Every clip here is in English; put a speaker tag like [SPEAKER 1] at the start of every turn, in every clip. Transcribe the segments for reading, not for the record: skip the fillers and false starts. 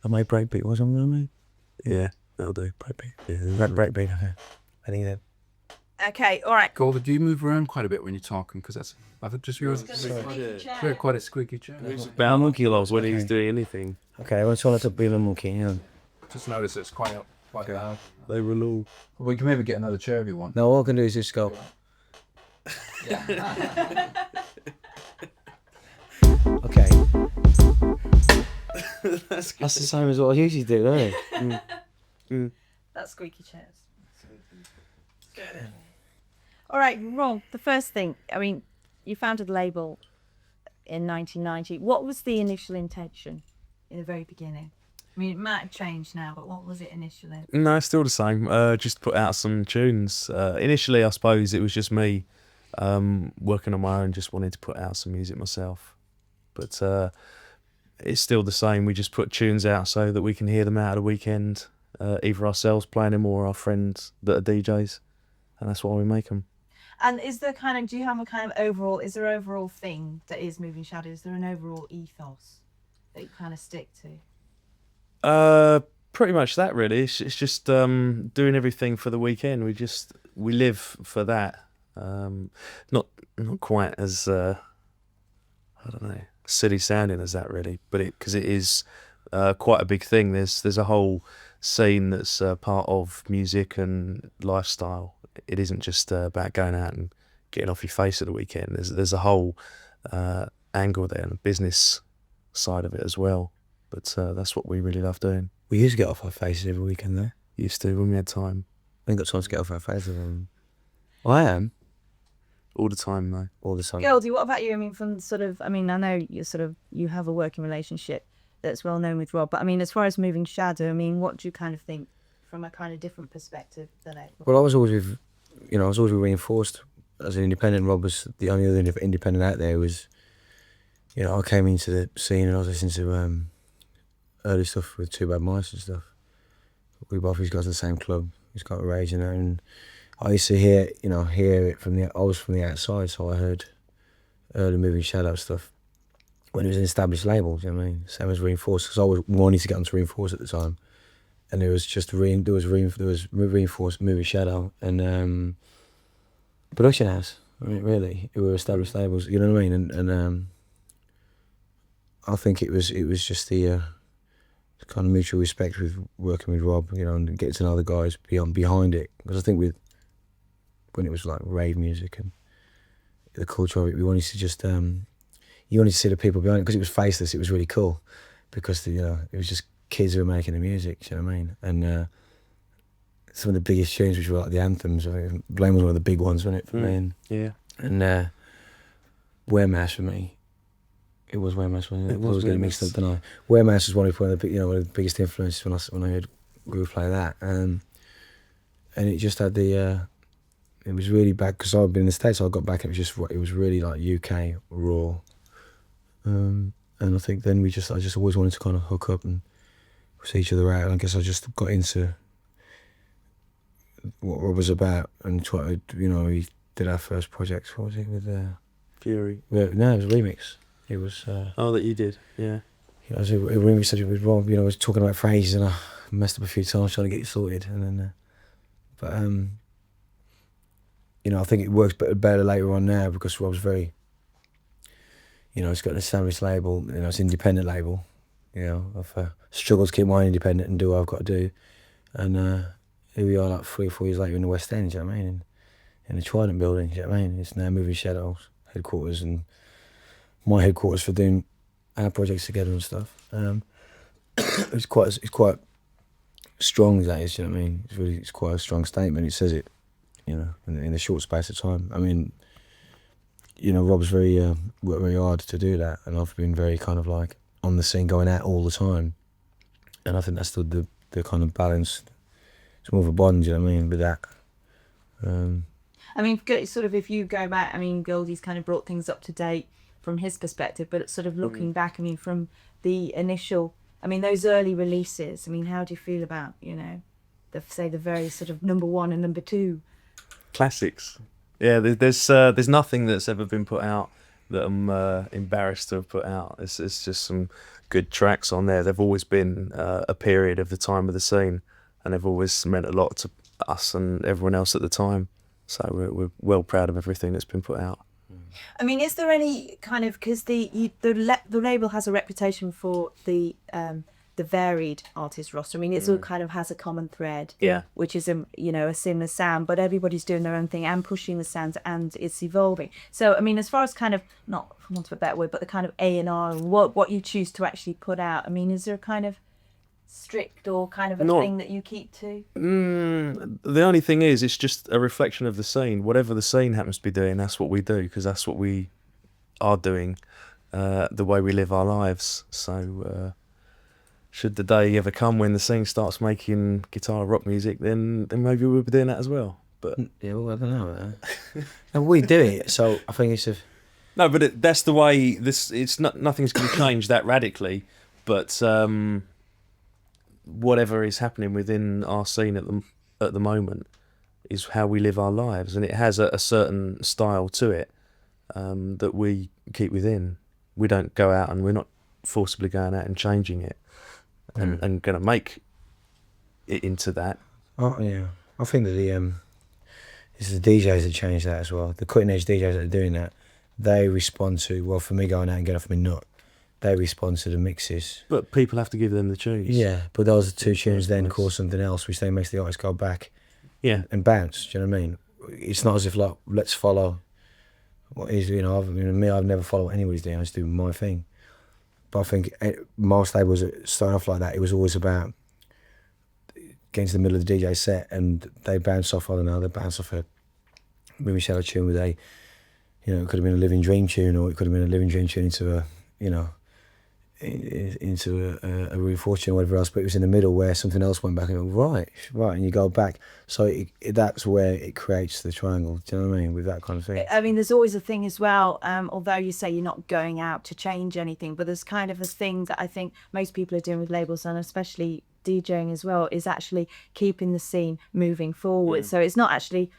[SPEAKER 1] I made breakbeat. What's I'm gonna make?
[SPEAKER 2] Yeah, that'll do. Breakbeat.
[SPEAKER 1] Yeah, breakbeat. Okay. I think that.
[SPEAKER 3] Okay, all right.
[SPEAKER 4] Goldie, do you move around quite a bit when you're talking? Because that's, I think just yours. Quite a squeaky chair.
[SPEAKER 2] About monkey loves when he's doing anything.
[SPEAKER 1] Okay, I want to let it be a monkey. Yeah.
[SPEAKER 4] Just notice it's quite loud.
[SPEAKER 2] They will all.
[SPEAKER 4] Well, we can maybe get another chair if you want.
[SPEAKER 1] No, all I can do is just go. Okay. That's the same as what I usually do, isn't it?
[SPEAKER 3] That's squeaky chairs. All right, Rob, the first thing, I mean, you founded the label in 1990. What was the initial intention in the very beginning? I mean, it might have changed now, but what was it initially?
[SPEAKER 2] No, it's still the same. Just put out some tunes. Initially, I suppose it was just me working on my own, just wanted to put out some music myself. But it's still the same. We just put tunes out so that we can hear them out at the weekend, either ourselves playing them or our friends that are DJs, and that's why we make them.
[SPEAKER 3] And is there do you have a kind of overall, is there an overall thing that is Moving Shadow? Is there an overall ethos that you kind of stick to?
[SPEAKER 2] Pretty much that, really. It's just doing everything for the weekend. We live for that. Not quite as I don't know, silly sounding as that, really, but because it is quite a big thing. There's a whole scene that's part of music and lifestyle. It isn't just about going out and getting off your face at the weekend. There's a whole angle there and a business side of it as well. But that's what we really love doing.
[SPEAKER 1] We used to get off our faces every weekend, though.
[SPEAKER 2] Used to when we had time.
[SPEAKER 1] We ain't got time to get off our faces. Well, I am.
[SPEAKER 2] All the time, though.
[SPEAKER 1] All the time.
[SPEAKER 3] Goldie, what about you? I mean, I know you have a working relationship that's well known with Rob, but I mean, as far as Moving Shadow, I mean, what do you kind of think from a kind of different perspective than it?
[SPEAKER 1] Well, I was always reinforced as an independent. Rob was the only other independent out there. Was, I came into the scene and I was listening to early stuff with Too Bad Mice and stuff. He's got to the same club. He's got Rave, and I used to hear it I was from the outside, so I heard early Moving Shadow stuff when it was an established label. Do you know what I mean? Same as Reinforced, because I was wanting to get onto Reinforced at the time, and there was Reinforced, Moving Shadow, and Production House. I mean, really, it were established labels. You know what I mean? And I think it was just the kind of mutual respect with working with Rob, and getting to know the guys behind it. Because I think when it was like rave music and the culture of it, we wanted to just you wanted to see the people behind it, because it was faceless. It was really cool because it was just kids who were making the music. Do you know what I mean? And some of the biggest tunes, which were like the anthems. Blame was one of the big ones, wasn't it, for me? And Wear Mass for me. It was Wear Mass, wasn't it? I was getting mixed up, didn't I? Wear Mass was one of the biggest influences when I heard Groove play that, and it just had the. It was really bad because I'd been in the States. So I got back. It was really like UK raw, and I think then I just always wanted to kind of hook up and see each other out. And I guess I just got into what Rob was about and tried. We did our first project. What was it with
[SPEAKER 2] Fury?
[SPEAKER 1] No, it was a remix. It was.
[SPEAKER 2] That you did, yeah.
[SPEAKER 1] It was a remix with Rob. I was talking about phrases and I messed up a few times trying to get it sorted, and then, I think it works better later on now because Rob's very, it's got an established label, it's an independent label, I've struggled to keep mine independent and do what I've got to do, and here we are like 3 or 4 years later in the West End, do you know what I mean, in the Trident building, do you know what I mean, it's now Moving Shadows headquarters and my headquarters for doing our projects together and stuff. It's quite strong, that is, you know what I mean, it's quite a strong statement, it says it, in a short space of time. I mean, Rob's worked very hard to do that, and I've been very kind of like on the scene, going out all the time, and I think that's the kind of balance. It's more of a bond, you know what I mean, with that.
[SPEAKER 3] I mean, sort of if you go back, I mean, Goldie's kind of brought things up to date from his perspective, but sort of looking back, I mean, from the initial, I mean, those early releases, I mean, how do you feel about, the very sort of number 1 and number 2?
[SPEAKER 2] Classics. Yeah, there's nothing that's ever been put out that I'm embarrassed to have put out. It's just some good tracks on there. They've always been a period of the time of the scene, and they've always meant a lot to us and everyone else at the time. So we're well proud of everything that's been put out.
[SPEAKER 3] I mean, is there any kind of, because the label has a reputation for the varied artist roster. I mean, it's all kind of has a common thread,
[SPEAKER 2] Yeah.
[SPEAKER 3] which is a similar sound, but everybody's doing their own thing and pushing the sounds, and it's evolving. So, I mean, as far as kind of, not for want of a better word, but the kind of A&R, what you choose to actually put out. I mean, is there a kind of strict or kind of a thing that you keep to?
[SPEAKER 2] The only thing is, it's just a reflection of the scene. Whatever the scene happens to be doing, that's what we do, because that's what we are doing, the way we live our lives. So should the day ever come when the scene starts making guitar rock music, then maybe we'll be doing that as well. But
[SPEAKER 1] yeah, well, I don't know. And we do it, so I think it's a...
[SPEAKER 2] No, but that's the way this. It's not. Nothing's going to change that radically, but whatever is happening within our scene at the moment is how we live our lives, and it has a certain style to it that we keep within. We don't go out, and we're not forcibly going out and changing it, and going to make it into that.
[SPEAKER 1] Oh yeah, I think that it's the DJs that change that as well. The cutting edge DJs that are doing that, they respond to, well, for me going out and getting off my nut, they respond to the mixes.
[SPEAKER 2] But people have to give them the tunes.
[SPEAKER 1] Yeah, but those two tunes then cause something else, which then makes the artist go back and bounce. Do you know what I mean? It's not as if, like, let's follow what is, I've never followed what anybody's doing. I just do my thing. But I think most labels starting off like that, it was always about getting to the middle of the DJ set and they bounce off, I don't know, they bounce off a Mimi Shadow tune with a, it could have been a Living Dream tune, or it could have been a Living Dream tune into a, into a Reinforced tune or whatever else, but it was in the middle where something else went back and you go, right, and you go back. So that's where it creates the triangle, do you know what I mean, with that kind of thing.
[SPEAKER 3] I mean, there's always a thing as well, although you say you're not going out to change anything, but there's kind of a thing that I think most people are doing with labels, and especially DJing as well, is actually keeping the scene moving forward. So it's not actually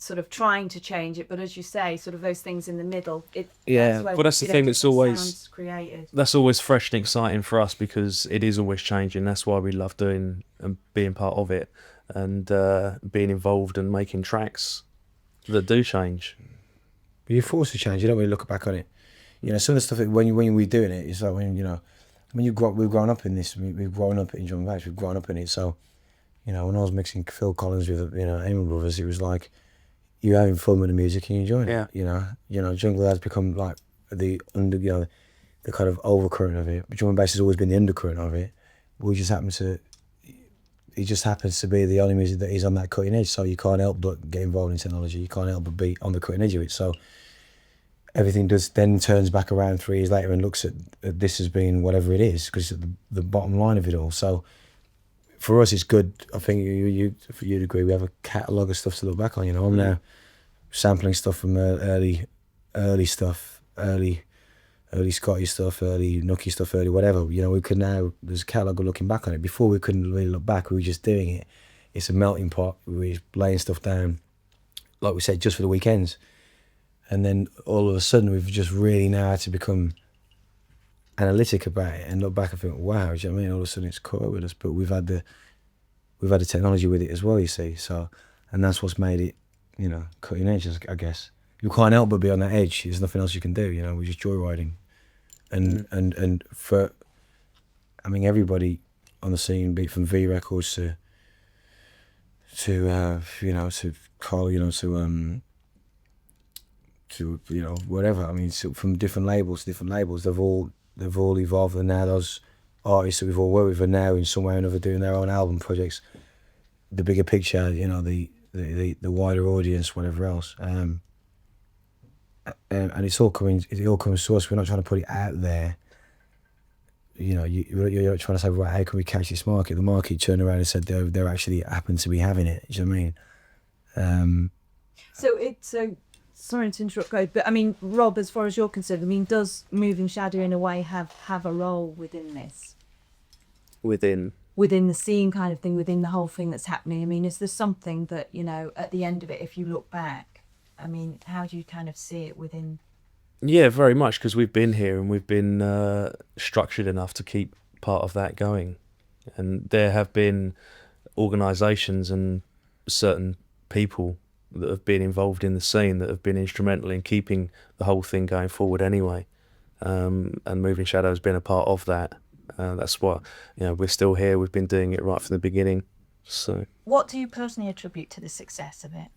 [SPEAKER 3] sort of trying to change it, but as you say, sort of those things in the middle.
[SPEAKER 2] That's the thing that's always
[SPEAKER 3] created.
[SPEAKER 2] That's always fresh and exciting for us, because it is always changing. That's why we love doing and being part of it, and being involved and making tracks that do change.
[SPEAKER 1] But you're forced to change. You don't really look back on it. Some of the stuff that when we're doing it, it's like we've grown up in this. We've grown up in drum and bass. We've grown up in it. So, when I was mixing Phil Collins with Amen Brothers, it was like, you're having fun with the music and you're enjoying it. Jungle has become like the kind of overcurrent of it. But drum and bass has always been the undercurrent of it. It just happens to be the only music that is on that cutting edge. So you can't help but get involved in technology. You can't help but be on the cutting edge of it. So everything then turns back around 3 years later and looks at this as being whatever it is, because it's the bottom line of it all. So for us, it's good. I think you'd agree. We have a catalogue of stuff to look back on. I'm now sampling stuff from early stuff, early Scotty stuff, early Nookie stuff, early whatever. We could now, there's a catalogue of looking back on it. Before we couldn't really look back. We were just doing it. It's a melting pot. We were laying stuff down, like we said, just for the weekends. And then all of a sudden, we've just really now had to become analytic about it and look back and think, wow, do you know what I mean? All of a sudden it's caught up with us, but we've had the technology with it as well, you see. So, and that's what's made it, cutting edge, I guess. You can't help but be on that edge. There's nothing else you can do, we're just joyriding. And for, everybody on the scene, be it from V Records to Carl, to whatever. So from different labels, they've all evolved, and now those artists that we've all worked with are now in some way or another doing their own album projects. The bigger picture, the wider audience, whatever else. And it all comes to us. We're not trying to put it out there. You're trying to say, right, how can we catch this market? The market turned around and said they're actually happen to be having it. Do you know what I mean?
[SPEAKER 3] So sorry to interrupt, Gold, but Rob, as far as you're concerned, does Moving Shadow in a way have a role within this? Within the scene kind of thing, within the whole thing that's happening? Is there something that, at the end of it, if you look back, how do you kind of see it within
[SPEAKER 2] Yeah, very much, because we've been here and we've been structured enough to keep part of that going. And there have been organisations and certain people that have been involved in the scene that have been instrumental in keeping the whole thing going forward anyway. And Moving Shadow has been a part of that. That's what, we're still here. We've been doing it right from the beginning. So,
[SPEAKER 3] what do you personally attribute to the success of it?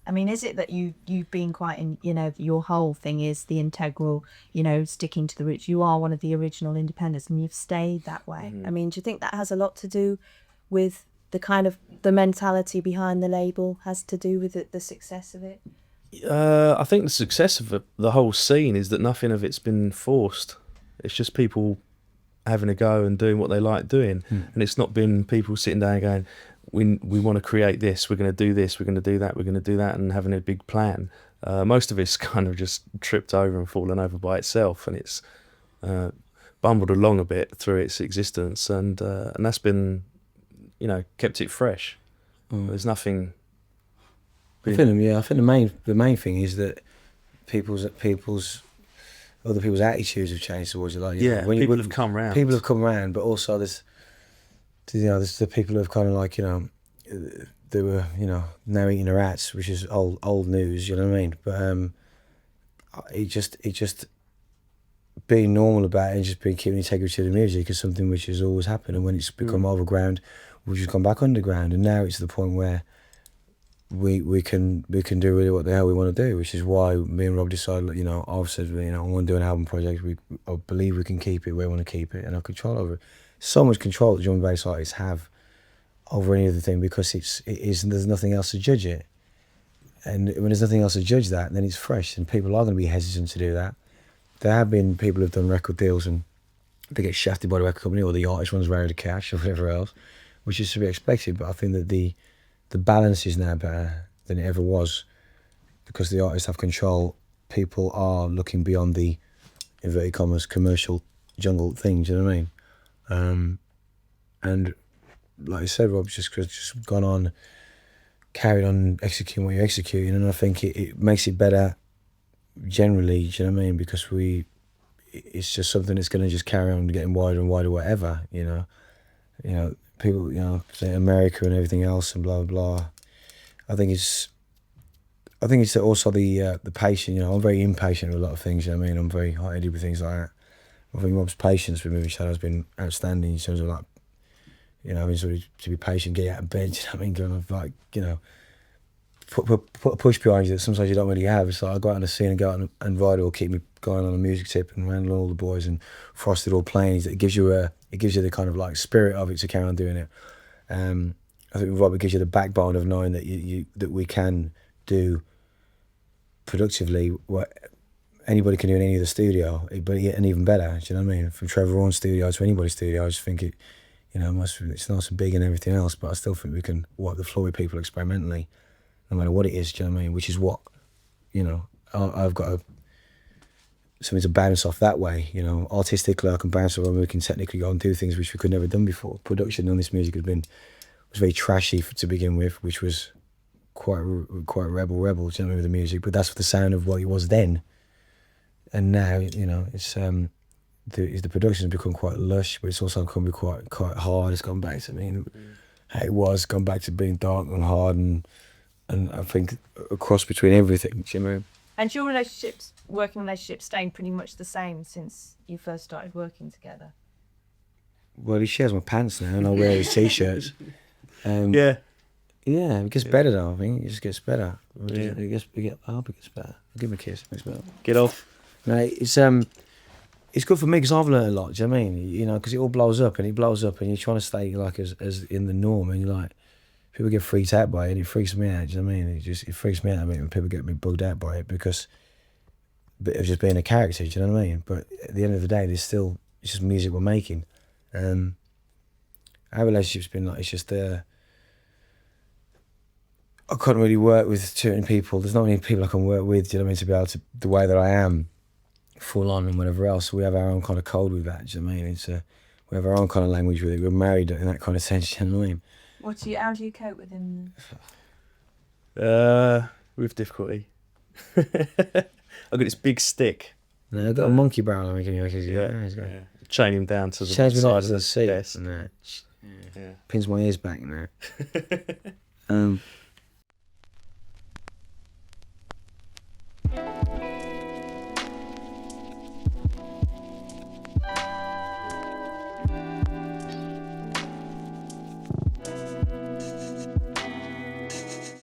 [SPEAKER 3] I mean, is it that you've been quite in, your whole thing is the integral, sticking to the roots. You are one of the original independents and you've stayed that way. I mean, do you think that has a lot to do with the mentality behind the label, has to do with the success of it?
[SPEAKER 2] I think the success of the whole scene is that nothing of it's been forced. It's just people having a go and doing what they like doing. And it's not been people sitting down going, we want to create this, we're going to do this, we're going to do that, we're going to do that, and having a big plan. Most of it's kind of just tripped over and fallen over by itself, and it's bumbled along a bit through its existence, and that's been, kept it fresh. There's nothing.
[SPEAKER 1] I think the main thing is that other people's attitudes have changed towards it. Like,
[SPEAKER 2] People have come round.
[SPEAKER 1] People have come round, but also there's the people who have kind of like, they were, now eating their rats, which is old news, you know what I mean? But it just being normal about it and just being keeping integrity to the music is something which has always happened. And when it's become overground, we've just gone back underground. And now it's the point where we can do really what the hell we want to do, which is why me and Rob decided, I've said, I want to do an album project. I believe we can keep it where we want to keep it and have control over it. So much control that drum and bass artists have over any other thing, because there's nothing else to judge it. And when there's nothing else to judge that, then it's fresh, and people are going to be hesitant to do that. There have been people who've done record deals and they get shafted by the record company, or the artist runs around the cash or whatever else, which is to be expected. But I think that the balance is now better than it ever was, because the artists have control. People are looking beyond the, inverted commas, commercial jungle things, you know what I mean? And like I said, Rob's just gone on, carried on executing what you're executing, and I think it makes it better generally, do you know what I mean? Because it's just something that's going to just carry on getting wider and wider, whatever, people, say America and everything else and blah, blah, blah. I think it's also the patience, I'm very impatient with a lot of things, you know what I mean? I'm very hot-headed with things like that. I think Rob's patience with Moving Shadow has been outstanding in terms of, like, having sort of to be patient, get out of bed, you know what I mean? Kind of like, put a push behind you that sometimes you don't really have. It's like I go out on the scene and go out and Ryder will keep me going on a music tip and handling all the boys and Frosted all playing. It gives you the kind of like spirit of it to carry on doing it. I think with Rob, it gives you the backbone of knowing that that we can do productively what anybody can do in any other studio, but and even better. Do you know what I mean? From Trevor Horn's studio to anybody's studio, I just think it's nice and big and everything else, but I still think we can wipe the floor with people experimentally, no matter what it is. Do you know what I mean? Which is what, I've got something to bounce off that way. Artistically, I can bounce off, and we can technically go and do things which we could never done before. Production on this music was very trashy to begin with, which was quite rebel. Do you know what I mean, with the music? But that's the sound of what it was then. And now, it's the production has become quite lush, but it's also become quite hard. It's gone back to how it was, gone back to being dark and hard, and I think a cross between everything. Do you know what I mean?
[SPEAKER 3] And your working relationship, staying pretty much the same since you first started working together?
[SPEAKER 1] Well, he shares my pants now, and I wear his t-shirts.
[SPEAKER 2] Yeah,
[SPEAKER 1] it gets better though. I think it just gets better.
[SPEAKER 2] Yeah.
[SPEAKER 1] I hope it gets better. I'll give him a kiss. Thanks, man.
[SPEAKER 2] Get off.
[SPEAKER 1] No, it's good for me because I've learned a lot. Do you know what I mean? Because it all blows up, and you're trying to stay like as in the norm, and you're like, people get freaked out by it, and it freaks me out. Do you know what I mean? It freaks me out when people get me bugged out by it because of just being a character. Do you know what I mean? But at the end of the day, it's just music we're making. Our relationship's been like, it's just I couldn't really work with certain people. There's not many people I can work with, do you know what I mean, to be able to, the way that I am, full on and whatever else. We have our own kind of code with that, do you know what I mean? We have our own kind of language with it. We're married in that kind of sense, do you know what I mean?
[SPEAKER 3] How do you cope with him?
[SPEAKER 2] With difficulty. I've got this big stick
[SPEAKER 1] No, I've got a monkey barrel. I mean, he's got
[SPEAKER 2] Chain him down to the
[SPEAKER 1] change me
[SPEAKER 2] side
[SPEAKER 1] like
[SPEAKER 2] of
[SPEAKER 1] to the seat
[SPEAKER 2] desk.
[SPEAKER 1] and
[SPEAKER 2] Yeah.
[SPEAKER 1] pins my ears back and that.